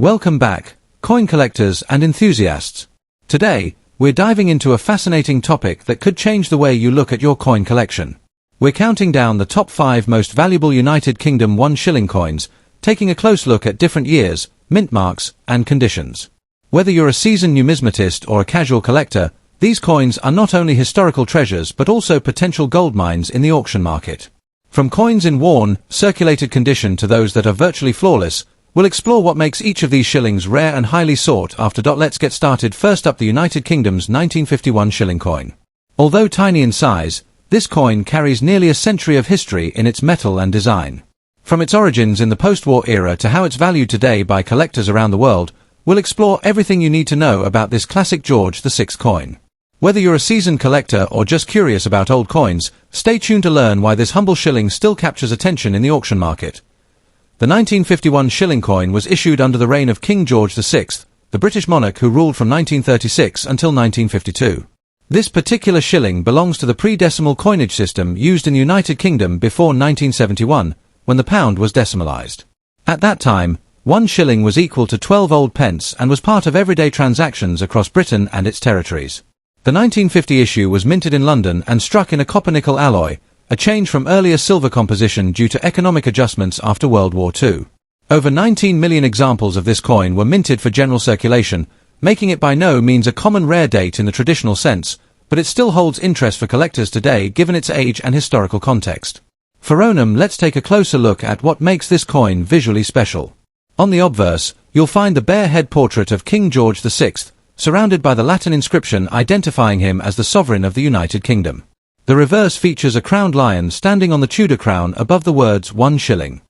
Welcome back, coin collectors and enthusiasts. Today, we're diving into a fascinating topic that could change the way you look at your coin collection. We're counting down the top 5 most valuable United Kingdom 1 shilling coins, taking a close look at different years, mint marks, and conditions. Whether you're a seasoned numismatist or a casual collector, these coins are not only historical treasures but also potential gold mines in the auction market. From coins in worn, circulated condition to those that are virtually flawless, we'll explore what makes each of these shillings rare and highly sought after. Let's get started. First up, the United Kingdom's 1951 shilling coin. Although tiny in size, this coin carries nearly a century of history in its metal and design. From its origins in the post-war era to how it's valued today by collectors around the world, we'll explore everything you need to know about this classic George VI coin. Whether you're a seasoned collector or just curious about old coins, stay tuned to learn why this humble shilling still captures attention in the auction market. The 1951 shilling coin was issued under the reign of King George VI, the British monarch who ruled from 1936 until 1952. This particular shilling belongs to the pre-decimal coinage system used in the United Kingdom before 1971, when the pound was decimalised. At that time, 1 shilling was equal to 12 old pence and was part of everyday transactions across Britain and its territories. The 1950 issue was minted in London and struck in a copper-nickel alloy, a change from earlier silver composition due to economic adjustments after World War II. Over 19 million examples of this coin were minted for general circulation, making it by no means a common rare date in the traditional sense, but it still holds interest for collectors today given its age and historical context. For Onum, let's take a closer look at what makes this coin visually special. On the obverse, you'll find the bare head portrait of King George VI, surrounded by the Latin inscription identifying him as the sovereign of the United Kingdom. The reverse features a crowned lion standing on the Tudor crown above the words 1 shilling.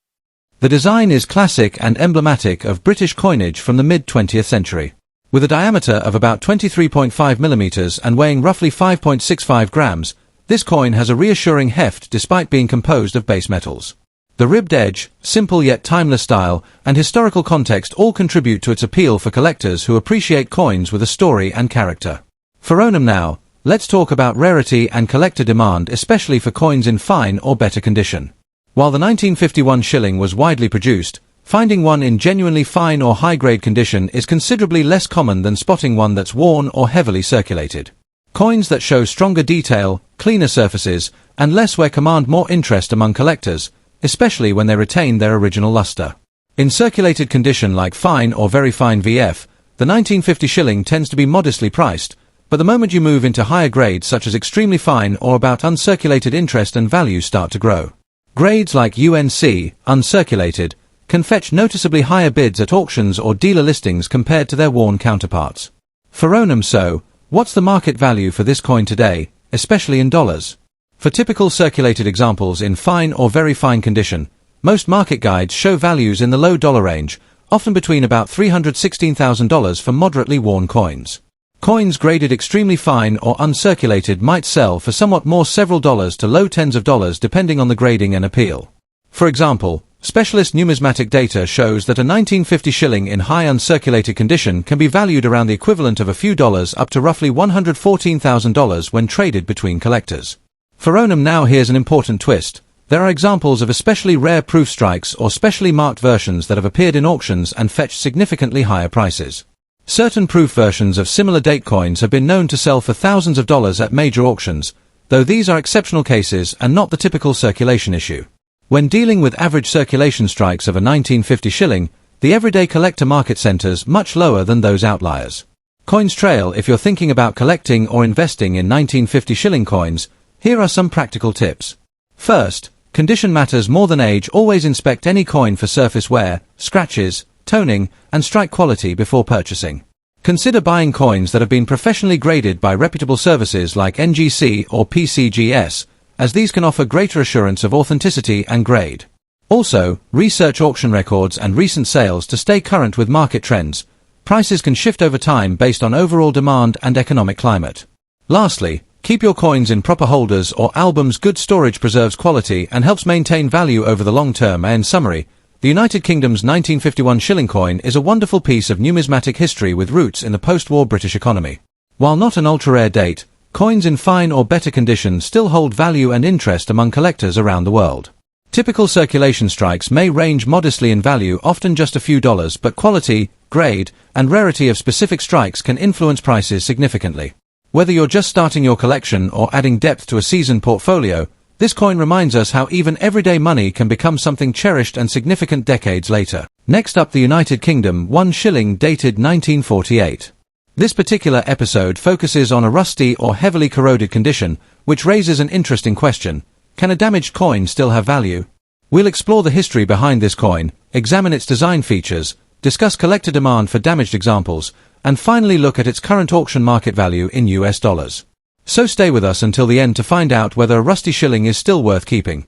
The design is classic and emblematic of British coinage from the mid-20th century. With a diameter of about 23.5 millimeters and weighing roughly 5.65 grams, this coin has a reassuring heft despite being composed of base metals. The ribbed edge, simple yet timeless style, and historical context all contribute to its appeal for collectors who appreciate coins with a story and character. For Onum now, let's talk about rarity and collector demand, especially for coins in fine or better condition. While the 1951 shilling was widely produced, finding one in genuinely fine or high-grade condition is considerably less common than spotting one that's worn or heavily circulated. Coins that show stronger detail, cleaner surfaces, and less wear command more interest among collectors, especially when they retain their original luster. In circulated condition like fine or very fine VF, the 1950 shilling tends to be modestly priced, but the moment you move into higher grades such as extremely fine or about uncirculated, interest and value start to grow. Grades like UNC, uncirculated, can fetch noticeably higher bids at auctions or dealer listings compared to their worn counterparts. For Onum, so, what's the market value for this coin today, especially in dollars? For typical circulated examples in fine or very fine condition, most market guides show values in the low dollar range, often between about $316,000 for moderately worn coins. Coins graded extremely fine or uncirculated might sell for somewhat more, several dollars to low tens of dollars depending on the grading and appeal. For example, specialist numismatic data shows that a 1950 shilling in high uncirculated condition can be valued around the equivalent of a few dollars up to roughly $114,000 when traded between collectors. For Onum now, here's an important twist. There are examples of especially rare proof strikes or specially marked versions that have appeared in auctions and fetched significantly higher prices. Certain proof versions of similar date coins have been known to sell for thousands of dollars at major auctions, though these are exceptional cases and not the typical circulation issue. When dealing with average circulation strikes of a 1950 shilling, the everyday collector market centers much lower than those outliers. Coins trail. If you're thinking about collecting or investing in 1950 shilling coins, here are some practical tips. First, condition matters more than age. Always inspect any coin for surface wear, scratches, toning, and strike quality before purchasing. Consider buying coins that have been professionally graded by reputable services like NGC or PCGS, as these can offer greater assurance of authenticity and grade. Also, research auction records and recent sales to stay current with market trends. Prices can shift over time based on overall demand and economic climate. Lastly, keep your coins in proper holders or albums. Good storage preserves quality and helps maintain value over the long term. In summary, the United Kingdom's 1951 shilling coin is a wonderful piece of numismatic history with roots in the post-war British economy. While not an ultra-rare date, coins in fine or better condition still hold value and interest among collectors around the world. Typical circulation strikes may range modestly in value, often just a few dollars, but quality, grade, and rarity of specific strikes can influence prices significantly. Whether you're just starting your collection or adding depth to a seasoned portfolio, this coin reminds us how even everyday money can become something cherished and significant decades later. Next up, the United Kingdom 1 shilling dated 1948. This particular episode focuses on a rusty or heavily corroded condition, which raises an interesting question. Can a damaged coin still have value? We'll explore the history behind this coin, examine its design features, discuss collector demand for damaged examples, and finally look at its current auction market value in US dollars. So stay with us until the end to find out whether a rusty shilling is still worth keeping.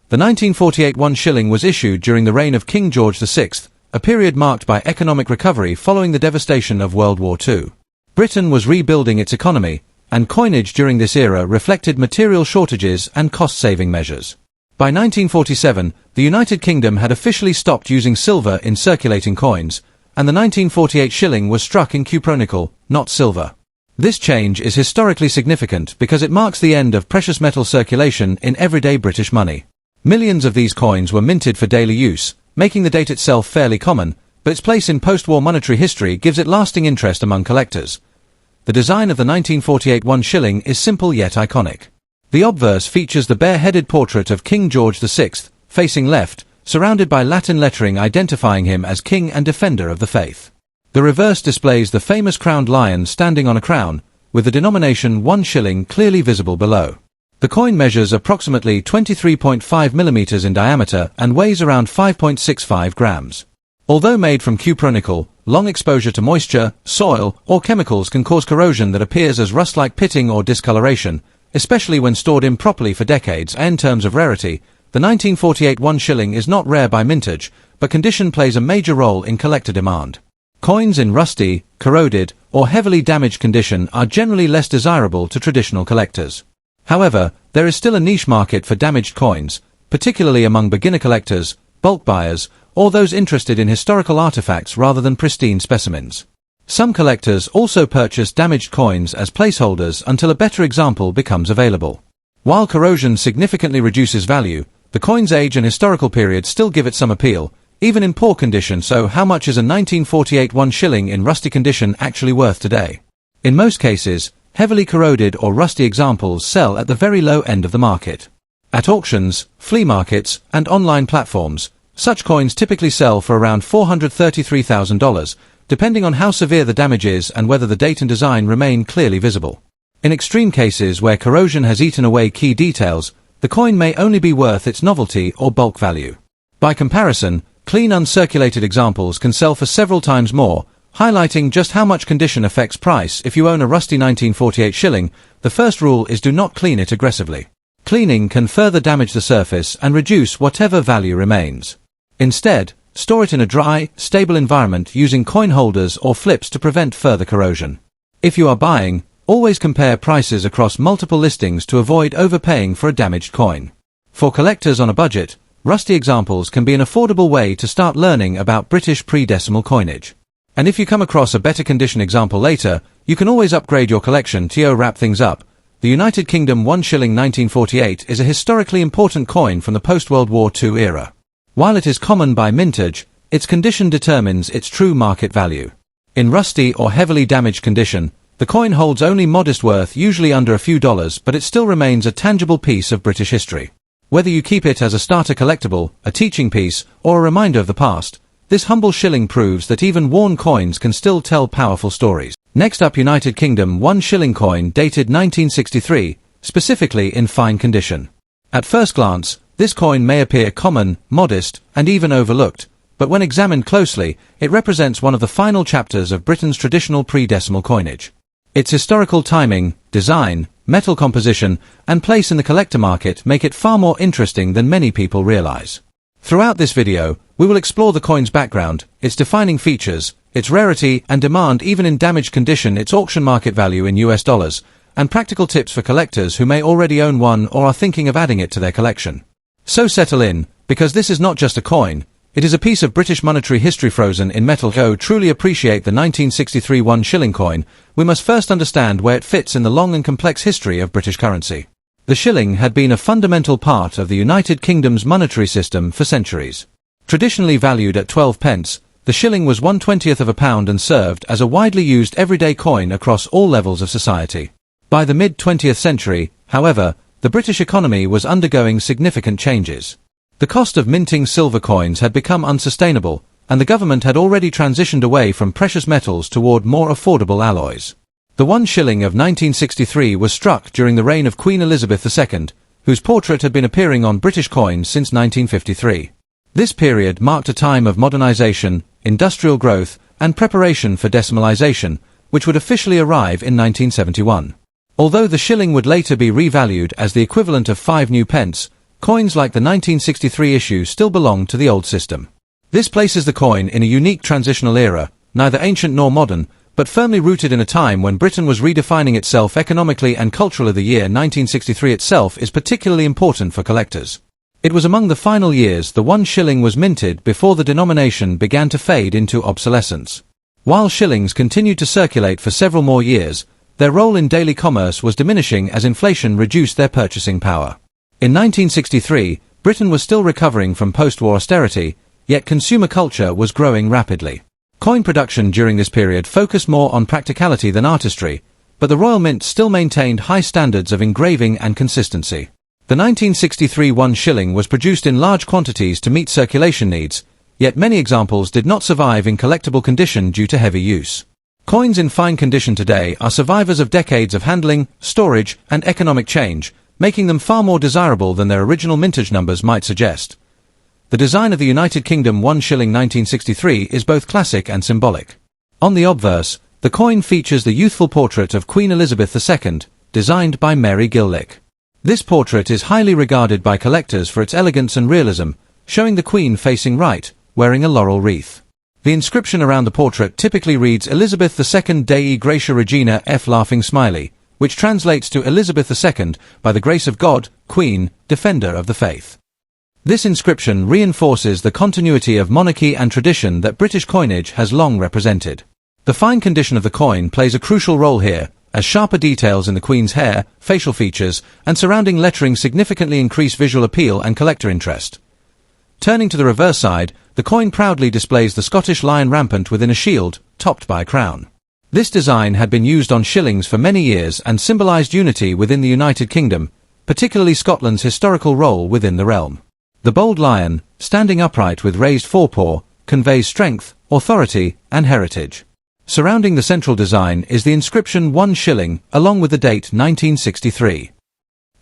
The 1948 1 shilling was issued during the reign of King George VI, a period marked by economic recovery following the devastation of World War II. Britain was rebuilding its economy, and coinage during this era reflected material shortages and cost-saving measures. By 1947, the United Kingdom had officially stopped using silver in circulating coins, and the 1948 shilling was struck in cupronickel, not silver. This change is historically significant because it marks the end of precious metal circulation in everyday British money. Millions of these coins were minted for daily use, making the date itself fairly common, but its place in post-war monetary history gives it lasting interest among collectors. The design of the 1948 1 shilling is simple yet iconic. The obverse features the bare-headed portrait of King George VI, facing left, surrounded by Latin lettering identifying him as king and defender of the faith. The reverse displays the famous crowned lion standing on a crown, with the denomination 1 shilling clearly visible below. The coin measures approximately 23.5 millimeters in diameter and weighs around 5.65 grams. Although made from cupronickel, long exposure to moisture, soil, or chemicals can cause corrosion that appears as rust-like pitting or discoloration, especially when stored improperly for decades. In terms of rarity, the 1948 1 shilling is not rare by mintage, but condition plays a major role in collector demand. Coins in rusty, corroded, or heavily damaged condition are generally less desirable to traditional collectors. However, there is still a niche market for damaged coins, particularly among beginner collectors, bulk buyers, or those interested in historical artifacts rather than pristine specimens. Some collectors also purchase damaged coins as placeholders until a better example becomes available. While corrosion significantly reduces value, the coin's age and historical period still give it some appeal, even in poor condition. So how much is a 1948 1 shilling in rusty condition actually worth today? In most cases, heavily corroded or rusty examples sell at the very low end of the market. At auctions, flea markets, and online platforms, such coins typically sell for around $433,000, depending on how severe the damage is and whether the date and design remain clearly visible. In extreme cases where corrosion has eaten away key details, the coin may only be worth its novelty or bulk value. By comparison, clean uncirculated examples can sell for several times more, highlighting just how much condition affects price. If you own a rusty 1948 shilling, the first rule is do not clean it aggressively. Cleaning can further damage the surface and reduce whatever value remains. Instead, store it in a dry, stable environment using coin holders or flips to prevent further corrosion. If you are buying, always compare prices across multiple listings to avoid overpaying for a damaged coin. For collectors on a budget, rusty examples can be an affordable way to start learning about British pre-decimal coinage. And if you come across a better condition example later, you can always upgrade your collection. To wrap things up, the United Kingdom 1 shilling 1948 is a historically important coin from the post-World War II era. While it is common by mintage, its condition determines its true market value. In rusty or heavily damaged condition, the coin holds only modest worth, usually under a few dollars, but it still remains a tangible piece of British history. Whether you keep it as a starter collectible, a teaching piece, or a reminder of the past, this humble shilling proves that even worn coins can still tell powerful stories. Next up, United Kingdom 1 shilling coin dated 1963, specifically in fine condition. At first glance, this coin may appear common, modest, and even overlooked, but when examined closely, it represents one of the final chapters of Britain's traditional pre-decimal coinage. Its historical timing, design, metal composition, and place in the collector market make it far more interesting than many people realize. Throughout this video, we will explore the coin's background, its defining features, its rarity and demand even in damaged condition, its auction market value in US dollars, and practical tips for collectors who may already own one or are thinking of adding it to their collection. So settle in, because this is not just a coin, it is a piece of British monetary history frozen in metal. To truly appreciate the 1963 1 shilling coin, we must first understand where it fits in the long and complex history of British currency. The shilling had been a fundamental part of the United Kingdom's monetary system for centuries. Traditionally valued at 12 pence, the The shilling was 1/20th of a pound and served as a widely used everyday coin across all levels of society. By the mid-20th century, however, the British economy was undergoing significant changes. The cost of minting silver coins had become unsustainable, and the government had already transitioned away from precious metals toward more affordable alloys. The 1 shilling of 1963 was struck during the reign of Queen Elizabeth II, whose portrait had been appearing on British coins since 1953. This period marked a time of modernization, industrial growth, and preparation for decimalization, which would officially arrive in 1971. Although the shilling would later be revalued as the equivalent of 5 new pence, coins like the 1963 issue still belong to the old system. This places the coin in a unique transitional era, neither ancient nor modern, but firmly rooted in a time when Britain was redefining itself economically and culturally. The year 1963 itself is particularly important for collectors. It was among the final years the 1 shilling was minted before the denomination began to fade into obsolescence. While shillings continued to circulate for several more years, their role in daily commerce was diminishing as inflation reduced their purchasing power. In 1963, Britain was still recovering from post-war austerity, yet consumer culture was growing rapidly. Coin production during this period focused more on practicality than artistry, but the Royal Mint still maintained high standards of engraving and consistency. The 1963 1 shilling was produced in large quantities to meet circulation needs, yet many examples did not survive in collectible condition due to heavy use. Coins in fine condition today are survivors of decades of handling, storage, and economic change, making them far more desirable than their original mintage numbers might suggest. The design of the United Kingdom 1 shilling 1963 is both classic and symbolic. On the obverse, the coin features the youthful portrait of Queen Elizabeth II, designed by Mary Gillick. This portrait is highly regarded by collectors for its elegance and realism, showing the Queen facing right, wearing a laurel wreath. The inscription around the portrait typically reads Elizabeth II Dei Gratia Regina F. Laughing Smiley, which translates to Elizabeth II, by the grace of God, Queen, Defender of the Faith. This inscription reinforces the continuity of monarchy and tradition that British coinage has long represented. The fine condition of the coin plays a crucial role here, as sharper details in the Queen's hair, facial features, and surrounding lettering significantly increase visual appeal and collector interest. Turning to the reverse side, the coin proudly displays the Scottish lion rampant within a shield, topped by a crown. This design had been used on shillings for many years and symbolized unity within the United Kingdom, particularly Scotland's historical role within the realm. The bold lion, standing upright with raised forepaw, conveys strength, authority, and heritage. Surrounding the central design is the inscription 1 shilling, along with the date 1963.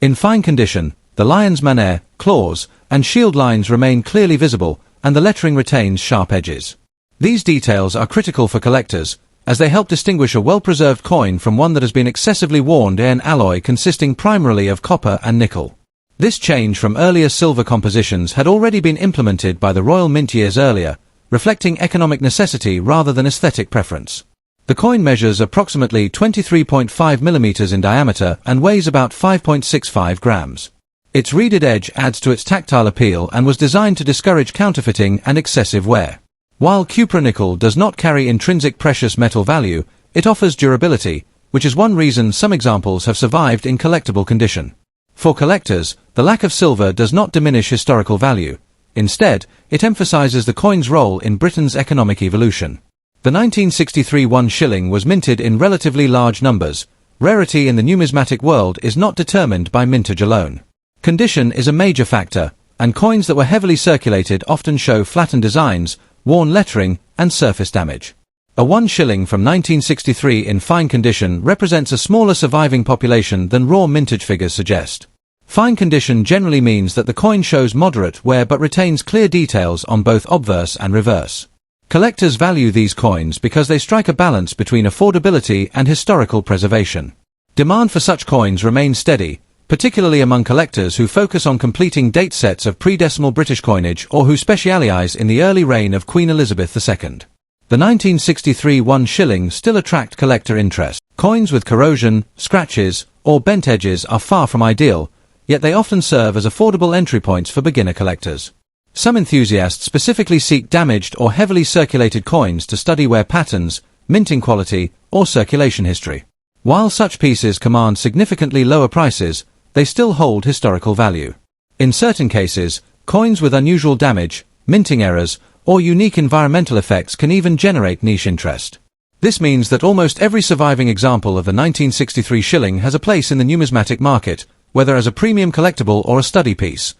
In fine condition, the lion's manner, claws, and shield lines remain clearly visible, and the lettering retains sharp edges. These details are critical for collectors, as they help distinguish a well-preserved coin from one that has been excessively worn in an alloy consisting primarily of copper and nickel. This change from earlier silver compositions had already been implemented by the Royal Mint years earlier, reflecting economic necessity rather than aesthetic preference. The coin measures approximately 23.5 mm in diameter and weighs about 5.65 grams. Its reeded edge adds to its tactile appeal and was designed to discourage counterfeiting and excessive wear. While cupronickel does not carry intrinsic precious metal value, it offers durability, which is one reason some examples have survived in collectible condition. For collectors, the lack of silver does not diminish historical value. Instead, it emphasizes the coin's role in Britain's economic evolution. The 1963 1 shilling was minted in relatively large numbers. Rarity in the numismatic world is not determined by mintage alone. Condition is a major factor, and coins that were heavily circulated often show flattened designs, worn lettering, and surface damage. A 1 shilling from 1963 in fine condition represents a smaller surviving population than raw mintage figures suggest. Fine condition generally means that the coin shows moderate wear but retains clear details on both obverse and reverse. Collectors value these coins because they strike a balance between affordability and historical preservation. Demand for such coins remains steady, particularly among collectors who focus on completing date sets of pre-decimal British coinage or who specialise in the early reign of Queen Elizabeth II. The 1963 1 shilling still attract collector interest. Coins with corrosion, scratches, or bent edges are far from ideal, yet they often serve as affordable entry points for beginner collectors. Some enthusiasts specifically seek damaged or heavily circulated coins to study wear patterns, minting quality, or circulation history. While such pieces command significantly lower prices, they still hold historical value. In certain cases, coins with unusual damage, minting errors, or unique environmental effects can even generate niche interest. This means that almost every surviving example of the 1963 shilling has a place in the numismatic market, whether as a premium collectible or a study piece.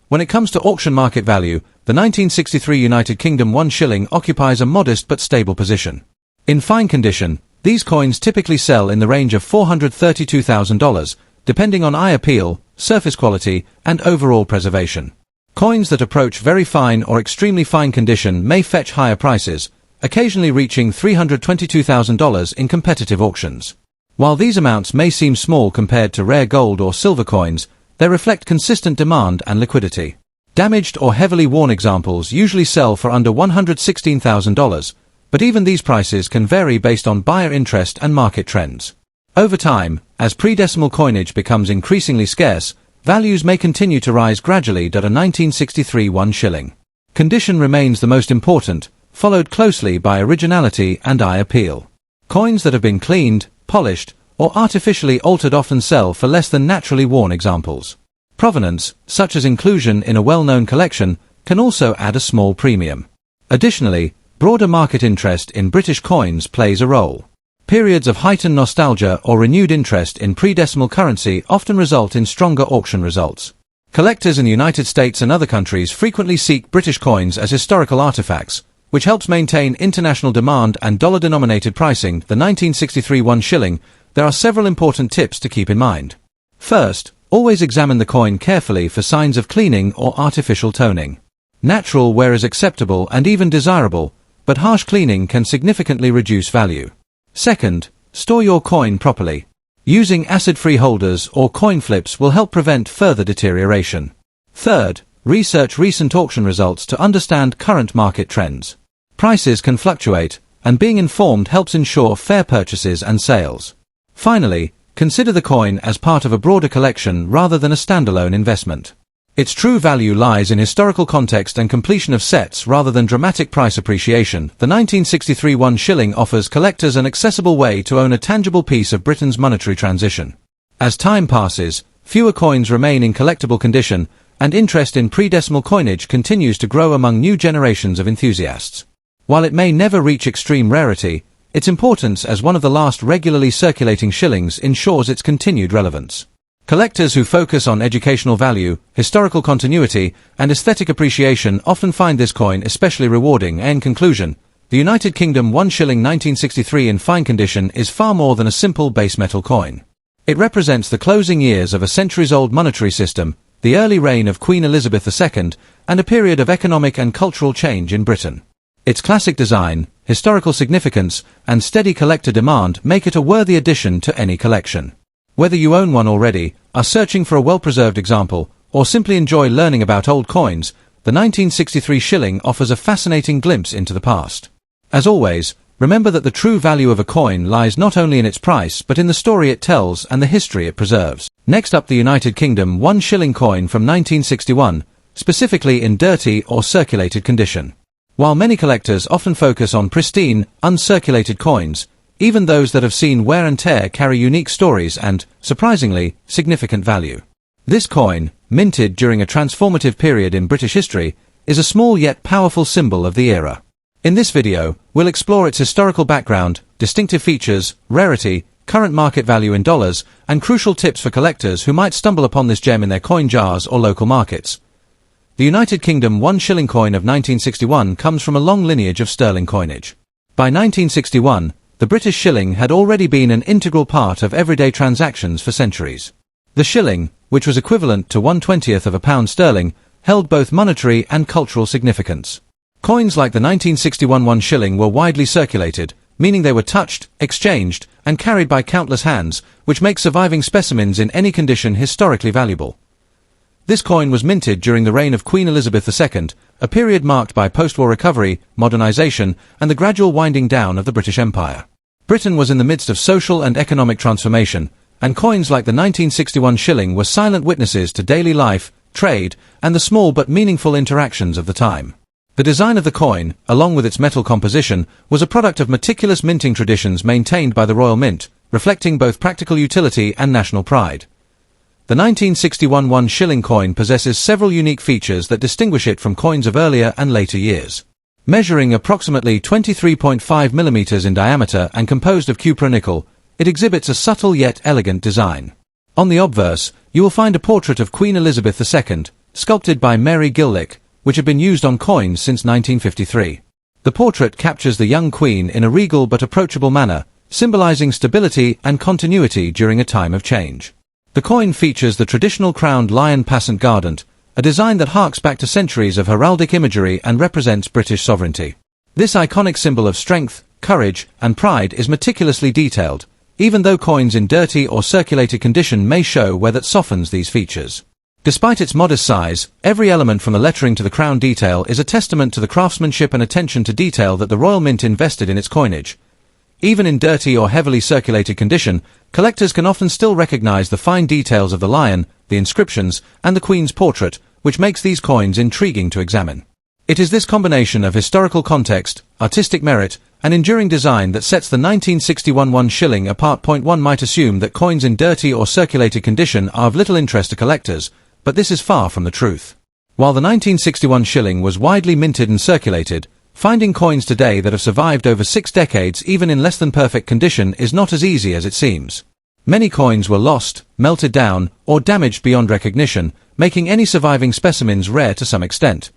When it comes to auction market value, the 1963 United Kingdom 1 shilling occupies a modest but stable position. In fine condition, these coins typically sell in the range of $432,000, depending on eye appeal, surface quality, and overall preservation. Coins that approach very fine or extremely fine condition may fetch higher prices, occasionally reaching $322,000 in competitive auctions. While these amounts may seem small compared to rare gold or silver coins, they reflect consistent demand and liquidity. Damaged or heavily worn examples usually sell for under $116,000, but even these prices can vary based on buyer interest and market trends. Over time, as pre-decimal coinage becomes increasingly scarce, values may continue to rise gradually to a 1963 1 shilling. Condition remains the most important, followed closely by originality and eye appeal. Coins that have been cleaned, polished, or artificially altered often sell for less than naturally worn examples. Provenance, such as inclusion in a well-known collection, can also add a small premium. Additionally, broader market interest in British coins plays a role. Periods of heightened nostalgia or renewed interest in pre-decimal currency often result in stronger auction results. Collectors in the United States and other countries frequently seek British coins as historical artifacts, which helps maintain international demand and dollar-denominated pricing. The 1963 1 shilling, there are several important tips to keep in mind. First, always examine the coin carefully for signs of cleaning or artificial toning. Natural wear is acceptable and even desirable, but harsh cleaning can significantly reduce value. Second, store your coin properly. Using acid-free holders or coin flips will help prevent further deterioration. Third, research recent auction results to understand current market trends. Prices can fluctuate, and being informed helps ensure fair purchases and sales. Finally, consider the coin as part of a broader collection rather than a standalone investment. Its true value lies in historical context and completion of sets rather than dramatic price appreciation. The 1963 1 shilling offers collectors an accessible way to own a tangible piece of Britain's monetary transition. As time passes, fewer coins remain in collectible condition, and interest in pre-decimal coinage continues to grow among new generations of enthusiasts. While it may never reach extreme rarity, its importance as one of the last regularly circulating shillings ensures its continued relevance. Collectors who focus on educational value, historical continuity, and aesthetic appreciation often find this coin especially rewarding. In conclusion, the United Kingdom 1 shilling 1963 in fine condition is far more than a simple base metal coin. It represents the closing years of a centuries-old monetary system, the early reign of Queen Elizabeth II, and a period of economic and cultural change in Britain. Its classic design, historical significance, and steady collector demand make it a worthy addition to any collection. Whether you own one already, are searching for a well-preserved example, or simply enjoy learning about old coins, the 1963 shilling offers a fascinating glimpse into the past. As always, remember that the true value of a coin lies not only in its price but in the story it tells and the history it preserves. Next up, the United Kingdom 1 shilling coin from 1961, specifically in dirty or circulated condition. While many collectors often focus on pristine, uncirculated coins, even those that have seen wear and tear carry unique stories and, surprisingly, significant value. This coin, minted during a transformative period in British history, is a small yet powerful symbol of the era. In this video, we'll explore its historical background, distinctive features, rarity, current market value in dollars, and crucial tips for collectors who might stumble upon this gem in their coin jars or local markets. The United Kingdom 1 shilling coin of 1961 comes from a long lineage of sterling coinage. By 1961, the British shilling had already been an integral part of everyday transactions for centuries. The shilling, which was equivalent to 1/20th of a pound sterling, held both monetary and cultural significance. Coins like the 1961 1 shilling were widely circulated, meaning they were touched, exchanged, and carried by countless hands, which makes surviving specimens in any condition historically valuable. This coin was minted during the reign of Queen Elizabeth II, a period marked by post-war recovery, modernization, and the gradual winding down of the British Empire. Britain was in the midst of social and economic transformation, and coins like the 1961 shilling were silent witnesses to daily life, trade, and the small but meaningful interactions of the time. The design of the coin, along with its metal composition, was a product of meticulous minting traditions maintained by the Royal Mint, reflecting both practical utility and national pride. The 1961 1 shilling coin possesses several unique features that distinguish it from coins of earlier and later years. Measuring approximately 23.5 millimeters in diameter and composed of cupronickel, it exhibits a subtle yet elegant design. On the obverse, you will find a portrait of Queen Elizabeth II, sculpted by Mary Gillick, which had been used on coins since 1953. The portrait captures the young queen in a regal but approachable manner, symbolizing stability and continuity during a time of change. The coin features the traditional crowned lion passant guardant, a design that harks back to centuries of heraldic imagery and represents British sovereignty. This iconic symbol of strength, courage, and pride is meticulously detailed, even though coins in dirty or circulated condition may show where that softens these features. Despite its modest size, every element from the lettering to the crown detail is a testament to the craftsmanship and attention to detail that the Royal Mint invested in its coinage. Even in dirty or heavily circulated condition, collectors can often still recognize the fine details of the lion, the inscriptions, and the Queen's portrait, which makes these coins intriguing to examine. It is this combination of historical context, artistic merit, and enduring design that sets the 1961 1 shilling apart. One might assume that coins in dirty or circulated condition are of little interest to collectors, but this is far from the truth. While the 1961 shilling was widely minted and circulated, finding coins today that have survived over 6 decades even in less than perfect condition is not as easy as it seems. Many coins were lost, melted down, or damaged beyond recognition, making any surviving specimens rare to some extent.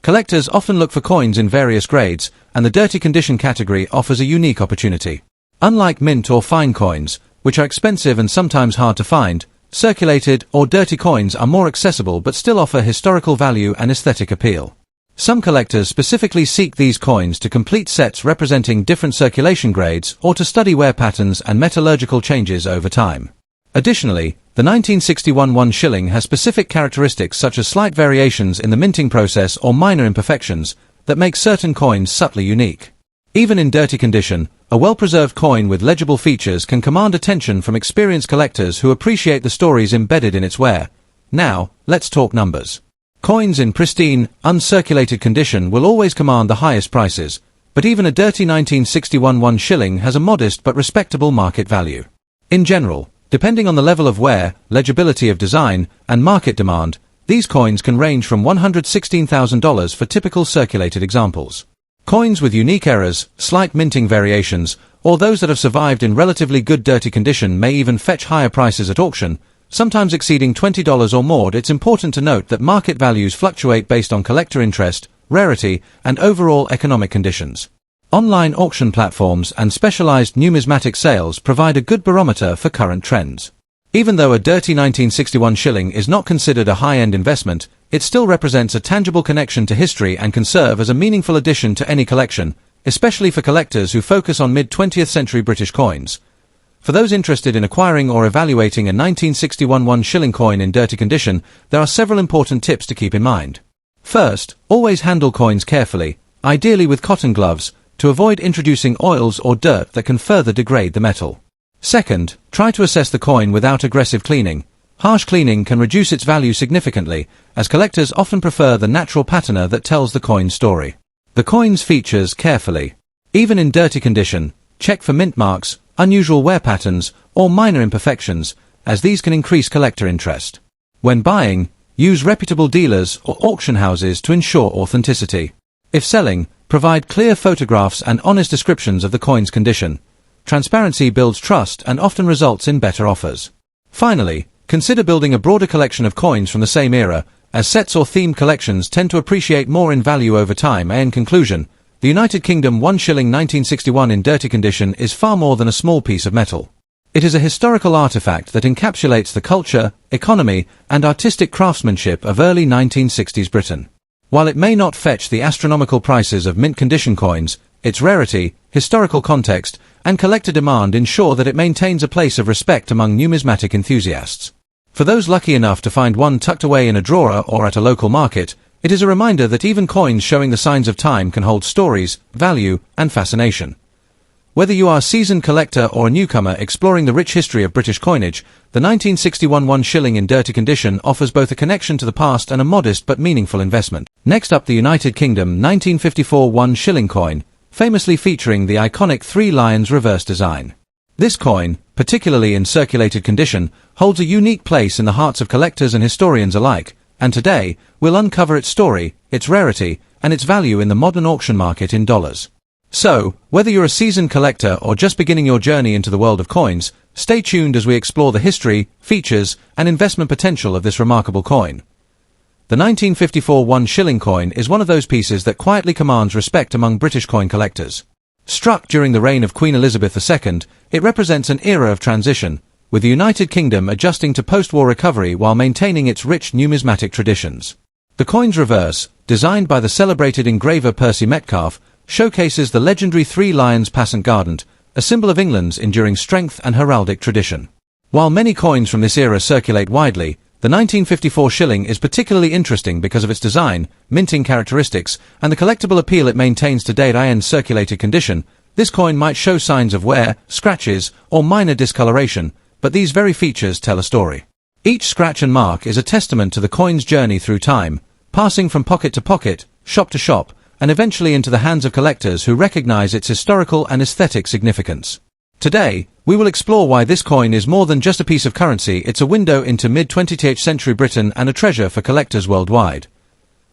Collectors often look for coins in various grades, and the dirty condition category offers a unique opportunity. Unlike mint or fine coins, which are expensive and sometimes hard to find, circulated or dirty coins are more accessible but still offer historical value and aesthetic appeal. Some collectors specifically seek these coins to complete sets representing different circulation grades or to study wear patterns and metallurgical changes over time. Additionally, the 1961 1 shilling has specific characteristics such as slight variations in the minting process or minor imperfections that make certain coins subtly unique. Even in dirty condition, a well-preserved coin with legible features can command attention from experienced collectors who appreciate the stories embedded in its wear. Now, let's talk numbers. Coins in pristine, uncirculated condition will always command the highest prices, but even a dirty 1961 1 shilling has a modest but respectable market value. In general, depending on the level of wear, legibility of design, and market demand, these coins can range from $116,000 for typical circulated examples. Coins with unique errors, slight minting variations, or those that have survived in relatively good dirty condition may even fetch higher prices at auction, sometimes exceeding $20 or more. It's important to note that market values fluctuate based on collector interest, rarity, and overall economic conditions. Online auction platforms and specialized numismatic sales provide a good barometer for current trends. Even though a dirty 1961 shilling is not considered a high-end investment, it still represents a tangible connection to history and can serve as a meaningful addition to any collection, especially for collectors who focus on mid-20th century British coins. For those interested in acquiring or evaluating a 1961 1 shilling coin in dirty condition, there are several important tips to keep in mind. First, always handle coins carefully, ideally with cotton gloves, to avoid introducing oils or dirt that can further degrade the metal. Second, try to assess the coin without aggressive cleaning. Harsh cleaning can reduce its value significantly, as collectors often prefer the natural patina that tells the coin's story. The coin's features carefully. Even in dirty condition, check for mint marks, unusual wear patterns, or minor imperfections, as these can increase collector interest. When buying, use reputable dealers or auction houses to ensure authenticity. If selling, provide clear photographs and honest descriptions of the coin's condition. Transparency builds trust and often results in better offers. Finally, consider building a broader collection of coins from the same era, as sets or themed collections tend to appreciate more in value over time. In conclusion, the United Kingdom 1 shilling 1961 in dirty condition is far more than a small piece of metal. It is a historical artifact that encapsulates the culture, economy, and artistic craftsmanship of early 1960s Britain. While it may not fetch the astronomical prices of mint condition coins, its rarity, historical context, and collector demand ensure that it maintains a place of respect among numismatic enthusiasts. For those lucky enough to find one tucked away in a drawer or at a local market, it is a reminder that even coins showing the signs of time can hold stories, value, and fascination. Whether you are a seasoned collector or a newcomer exploring the rich history of British coinage, the 1961 1 shilling in dirty condition offers both a connection to the past and a modest but meaningful investment. Next up, the United Kingdom 1954 1 shilling coin, famously featuring the iconic 3 lions reverse design. This coin, particularly in circulated condition, holds a unique place in the hearts of collectors and historians alike, and today, we'll uncover its story, its rarity, and its value in the modern auction market in dollars. So, whether you're a seasoned collector or just beginning your journey into the world of coins, stay tuned as we explore the history, features, and investment potential of this remarkable coin. The 1954 1 shilling coin is one of those pieces that quietly commands respect among British coin collectors. Struck during the reign of Queen Elizabeth II, it represents an era of transition, with the United Kingdom adjusting to post-war recovery while maintaining its rich numismatic traditions. The coin's reverse, designed by the celebrated engraver Percy Metcalfe, showcases the legendary three lions passant guardant, a symbol of England's enduring strength and heraldic tradition. While many coins from this era circulate widely, the 1954 shilling is particularly interesting because of its design, minting characteristics, and the collectible appeal it maintains today in circulated condition. This coin might show signs of wear, scratches, or minor discoloration, but these very features tell a story. Each scratch and mark is a testament to the coin's journey through time, passing from pocket to pocket, shop to shop, and eventually into the hands of collectors who recognize its historical and aesthetic significance. Today, we will explore why this coin is more than just a piece of currency. It's a window into mid-20th century Britain and a treasure for collectors worldwide.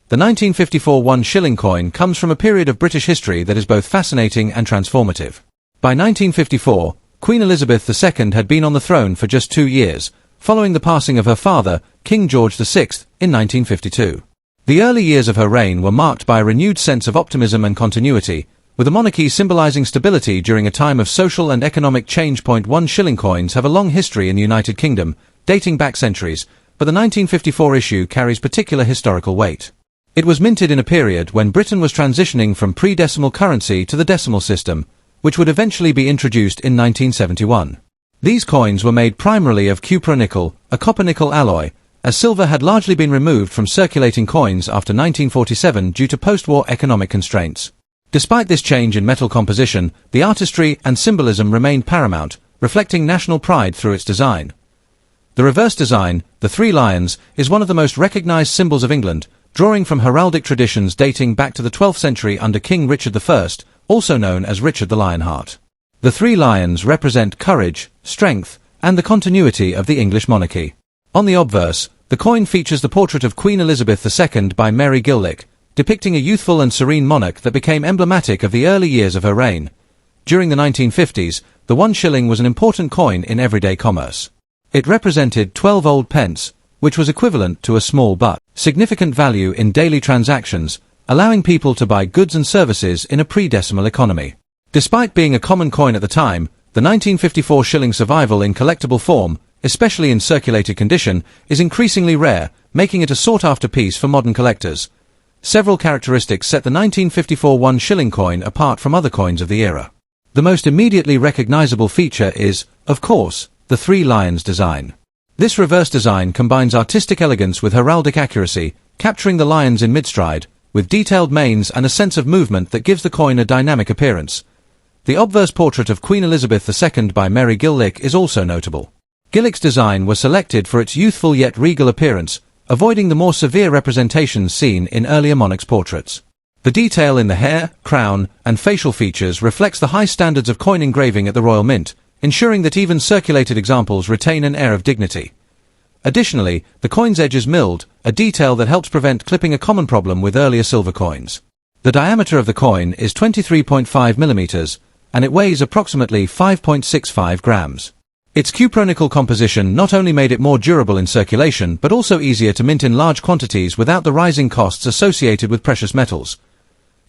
The 1954 1 shilling coin comes from a period of British history that is both fascinating and transformative. By 1954, Queen Elizabeth II had been on the throne for just 2 years, following the passing of her father, King George VI, in 1952. The early years of her reign were marked by a renewed sense of optimism and continuity, with the monarchy symbolizing stability during a time of social and economic change. 1 shilling coins have a long history in the United Kingdom, dating back centuries, but the 1954 issue carries particular historical weight. It was minted in a period when Britain was transitioning from pre-decimal currency to the decimal system, which would eventually be introduced in 1971. These coins were made primarily of cupronickel, a copper-nickel alloy, as silver had largely been removed from circulating coins after 1947 due to post-war economic constraints. Despite this change in metal composition, the artistry and symbolism remained paramount, reflecting national pride through its design. The reverse design, the three lions, is one of the most recognized symbols of England, drawing from heraldic traditions dating back to the 12th century under King Richard I, also known as Richard the Lionheart. The three lions represent courage, strength, and the continuity of the English monarchy. On the obverse, the coin features the portrait of Queen Elizabeth II by Mary Gillick, depicting a youthful and serene monarch that became emblematic of the early years of her reign. During the 1950s, the 1 shilling was an important coin in everyday commerce. It represented 12 old pence, which was equivalent to a small but significant value in daily transactions, allowing people to buy goods and services in a pre-decimal economy. Despite being a common coin at the time, the 1954 shilling survival in collectible form, especially in circulated condition, is increasingly rare, making it a sought-after piece for modern collectors. Several characteristics set the 1954 1 shilling coin apart from other coins of the era. The most immediately recognizable feature is, of course, the three lions design. This reverse design combines artistic elegance with heraldic accuracy, capturing the lions in mid-stride, with detailed manes and a sense of movement that gives the coin a dynamic appearance. The obverse portrait of Queen Elizabeth II by Mary Gillick is also notable. Gillick's design was selected for its youthful yet regal appearance, avoiding the more severe representations seen in earlier monarchs' portraits. The detail in the hair, crown, and facial features reflects the high standards of coin engraving at the Royal Mint, ensuring that even circulated examples retain an air of dignity. Additionally, the coin's edge is milled, a detail that helps prevent clipping, a common problem with earlier silver coins. The diameter of the coin is 23.5 millimeters, and it weighs approximately 5.65 grams. Its cupronickel composition not only made it more durable in circulation but also easier to mint in large quantities without the rising costs associated with precious metals.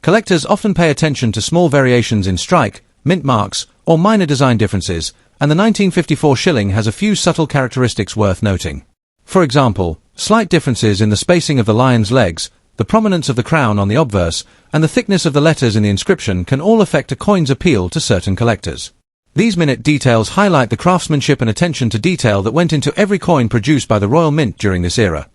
Collectors often pay attention to small variations in strike, mint marks, or minor design differences, and the 1954 shilling has a few subtle characteristics worth noting. For example, slight differences in the spacing of the lion's legs, the prominence of the crown on the obverse, and the thickness of the letters in the inscription can all affect a coin's appeal to certain collectors. These minute details highlight the craftsmanship and attention to detail that went into every coin produced by the Royal Mint during this era.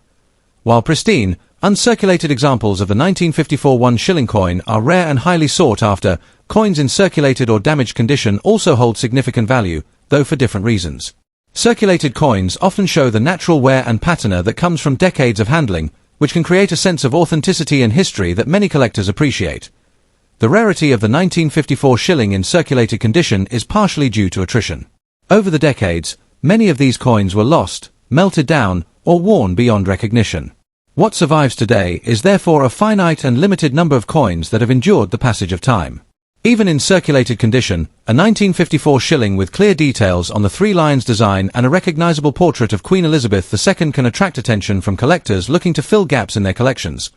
While pristine, uncirculated examples of the 1954 1 shilling coin are rare and highly sought after, coins in circulated or damaged condition also hold significant value, though for different reasons. Circulated coins often show the natural wear and patina that comes from decades of handling, which can create a sense of authenticity and history that many collectors appreciate. The rarity of the 1954 shilling in circulated condition is partially due to attrition. Over the decades, many of these coins were lost, melted down, or worn beyond recognition. What survives today is therefore a finite and limited number of coins that have endured the passage of time. Even in circulated condition, a 1954 shilling with clear details on the three lions design and a recognizable portrait of Queen Elizabeth II can attract attention from collectors looking to fill gaps in their collections.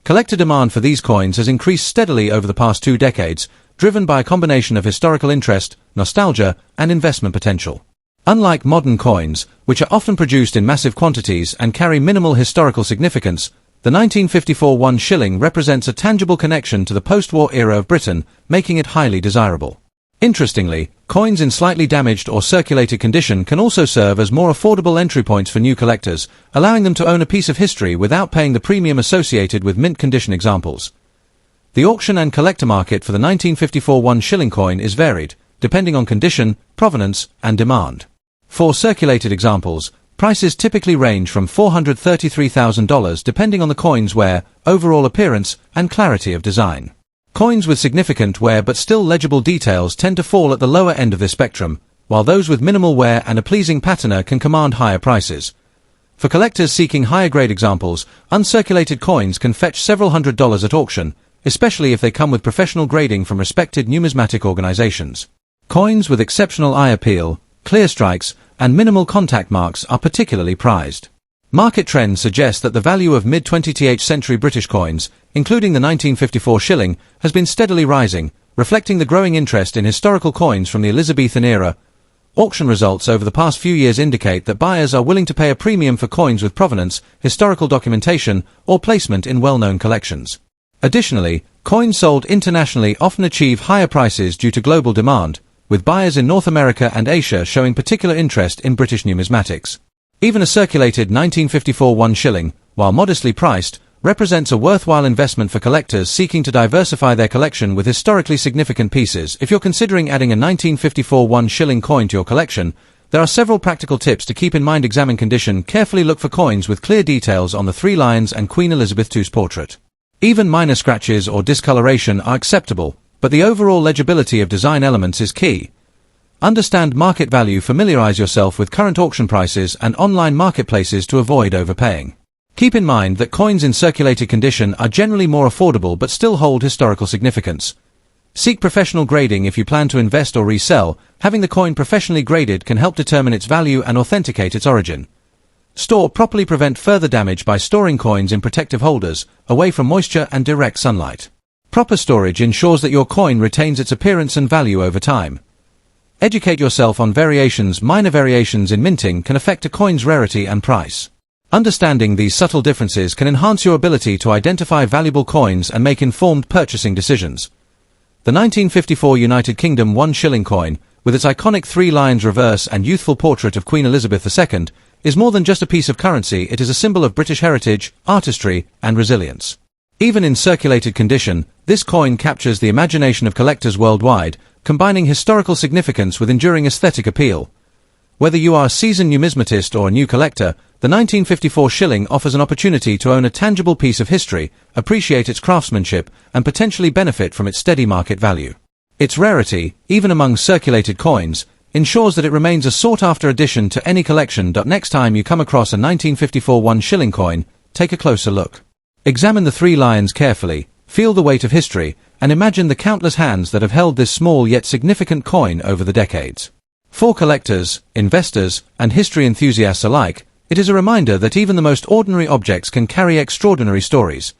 Collector demand for these coins has increased steadily over the past 2 decades, driven by a combination of historical interest, nostalgia, and investment potential. Unlike modern coins, which are often produced in massive quantities and carry minimal historical significance, the 1954 1 shilling represents a tangible connection to the post-war era of Britain, making it highly desirable. Interestingly, coins in slightly damaged or circulated condition can also serve as more affordable entry points for new collectors, allowing them to own a piece of history without paying the premium associated with mint condition examples. The auction and collector market for the 1954 1 shilling coin is varied, depending on condition, provenance, and demand. For circulated examples, prices typically range from $433,000 depending on the coin's wear, overall appearance, and clarity of design. Coins with significant wear but still legible details tend to fall at the lower end of this spectrum, while those with minimal wear and a pleasing patina can command higher prices. For collectors seeking higher-grade examples, uncirculated coins can fetch several $100s at auction, especially if they come with professional grading from respected numismatic organizations. Coins with exceptional eye appeal, clear strikes, and minimal contact marks are particularly prized. Market trends suggest that the value of mid-20th century British coins, including the 1954 shilling, has been steadily rising, reflecting the growing interest in historical coins from the Elizabethan era. Auction results over the past few years indicate that buyers are willing to pay a premium for coins with provenance, historical documentation, or placement in well-known collections. Additionally, coins sold internationally often achieve higher prices due to global demand, with buyers in North America and Asia showing particular interest in British numismatics. Even a circulated 1954 1 shilling, while modestly priced, represents a worthwhile investment for collectors seeking to diversify their collection with historically significant pieces. If you're considering adding a 1954 1 shilling coin to your collection, there are several practical tips to keep in mind. Examine condition. Carefully look for coins with clear details on the three lions and Queen Elizabeth II's portrait. Even minor scratches or discoloration are acceptable, but the overall legibility of design elements is key. Understand market value. Familiarize yourself with current auction prices and online marketplaces to avoid overpaying. Keep in mind that coins in circulated condition are generally more affordable but still hold historical significance. Seek professional grading. If you plan to invest or resell, having the coin professionally graded can help determine its value and authenticate its origin. Store properly. Prevent further damage by storing coins in protective holders, away from moisture and direct sunlight. Proper storage ensures that your coin retains its appearance and value over time. Educate yourself on variations. Minor variations in minting can affect a coin's rarity and price. Understanding these subtle differences can enhance your ability to identify valuable coins and make informed purchasing decisions. The 1954 United Kingdom 1 shilling coin, with its iconic three lions reverse and youthful portrait of Queen Elizabeth II, is more than just a piece of currency. It is a symbol of British heritage, artistry, and resilience. Even in circulated condition, this coin captures the imagination of collectors worldwide, combining historical significance with enduring aesthetic appeal. Whether you are a seasoned numismatist or a new collector, the 1954 shilling offers an opportunity to own a tangible piece of history, appreciate its craftsmanship, and potentially benefit from its steady market value. Its rarity, even among circulated coins, ensures that it remains a sought-after addition to any collection. Next time you come across a 1954 1 shilling coin, take a closer look. Examine the three lions carefully, feel the weight of history, and imagine the countless hands that have held this small yet significant coin over the decades. For collectors, investors, and history enthusiasts alike, it is a reminder that even the most ordinary objects can carry extraordinary stories.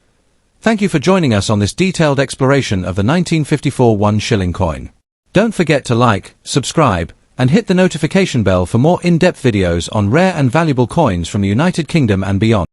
Thank you for joining us on this detailed exploration of the 1954 1 shilling coin. Don't forget to like, subscribe, and hit the notification bell for more in-depth videos on rare and valuable coins from the United Kingdom and beyond.